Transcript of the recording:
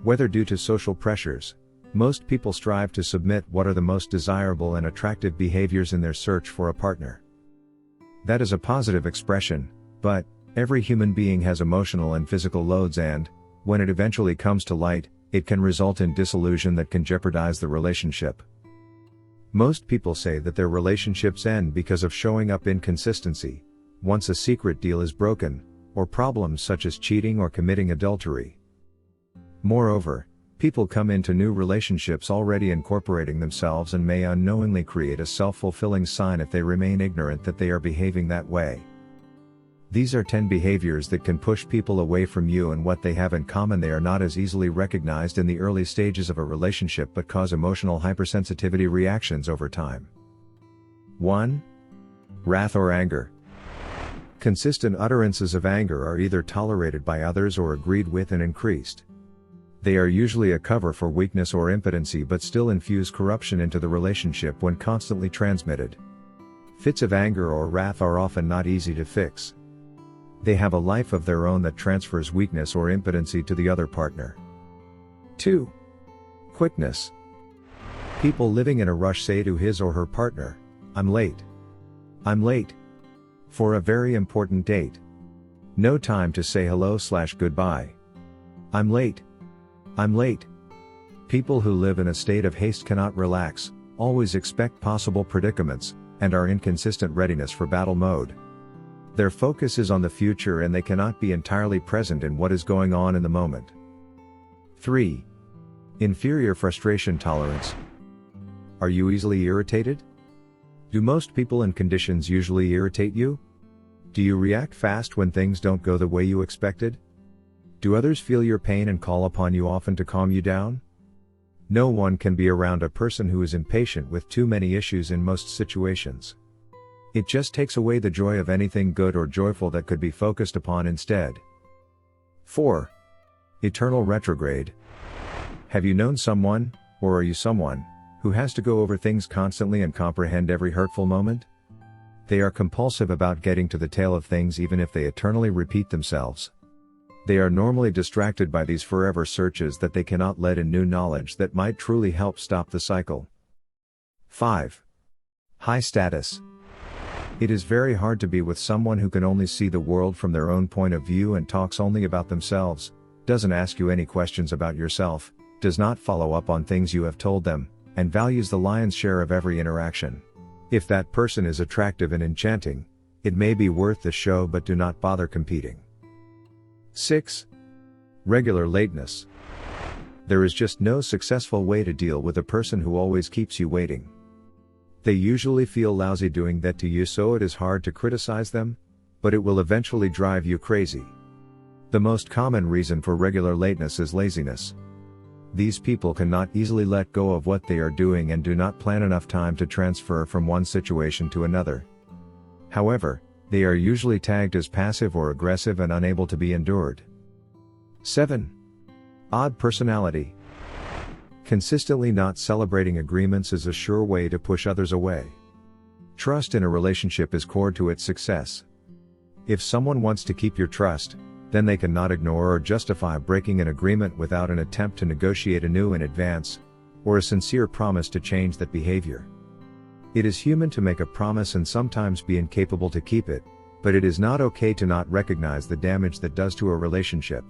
Whether due to social pressures, most people strive to submit what are the most desirable and attractive behaviors in their search for a partner. That is a positive expression, but every human being has emotional and physical loads, and when it eventually comes to light, it can result in disillusion that can jeopardize the relationship. Most people say that their relationships end because of showing up inconsistency, once a secret deal is broken, or problems such as cheating or committing adultery. Moreover, people come into new relationships already incorporating themselves and may unknowingly create a self-fulfilling sign if they remain ignorant that they are behaving that way. These are 10 behaviors that can push people away from you, and what they have in common: they are not as easily recognized in the early stages of a relationship but cause emotional hypersensitivity reactions over time. 1. Wrath or anger. Consistent utterances of anger are either tolerated by others or agreed with and increased. They are usually a cover for weakness or impotency, but still infuse corruption into the relationship when constantly transmitted. Fits of anger or wrath are often not easy to fix. They have a life of their own that transfers weakness or impotency to the other partner. 2. Quickness. People living in a rush say to his or her partner, "I'm late. I'm late. For a very important date. No time to say hello/goodbye. I'm late. I'm late." People who live in a state of haste cannot relax, always expect possible predicaments, and are inconsistent readiness for battle mode. Their focus is on the future and they cannot be entirely present in what is going on in the moment. 3. Inferior frustration tolerance. Are you easily irritated? Do most people and conditions usually irritate you? Do you react fast when things don't go the way you expected? Do others feel your pain and call upon you often to calm you down? No one can be around a person who is impatient with too many issues in most situations. It just takes away the joy of anything good or joyful that could be focused upon instead. 4. Eternal retrograde. Have you known someone, or are you someone, who has to go over things constantly and comprehend every hurtful moment? They are compulsive about getting to the tail of things even if they eternally repeat themselves. They are normally distracted by these forever searches that they cannot let in new knowledge that might truly help stop the cycle. 5. High status. It is very hard to be with someone who can only see the world from their own point of view and talks only about themselves, doesn't ask you any questions about yourself, does not follow up on things you have told them, and values the lion's share of every interaction. If that person is attractive and enchanting, it may be worth the show, but do not bother competing. 6. Regular lateness. There is just no successful way to deal with a person who always keeps you waiting. They usually feel lousy doing that to you, so it is hard to criticize them, but it will eventually drive you crazy. The most common reason for regular lateness is laziness. These people cannot easily let go of what they are doing and do not plan enough time to transfer from one situation to another. However, they are usually tagged as passive or aggressive and unable to be endured. 7. Odd personality. Consistently not celebrating agreements is a sure way to push others away. Trust in a relationship is core to its success. If someone wants to keep your trust, then they cannot ignore or justify breaking an agreement without an attempt to negotiate anew in advance, or a sincere promise to change that behavior. It is human to make a promise and sometimes be incapable to keep it, but it is not okay to not recognize the damage that does to a relationship.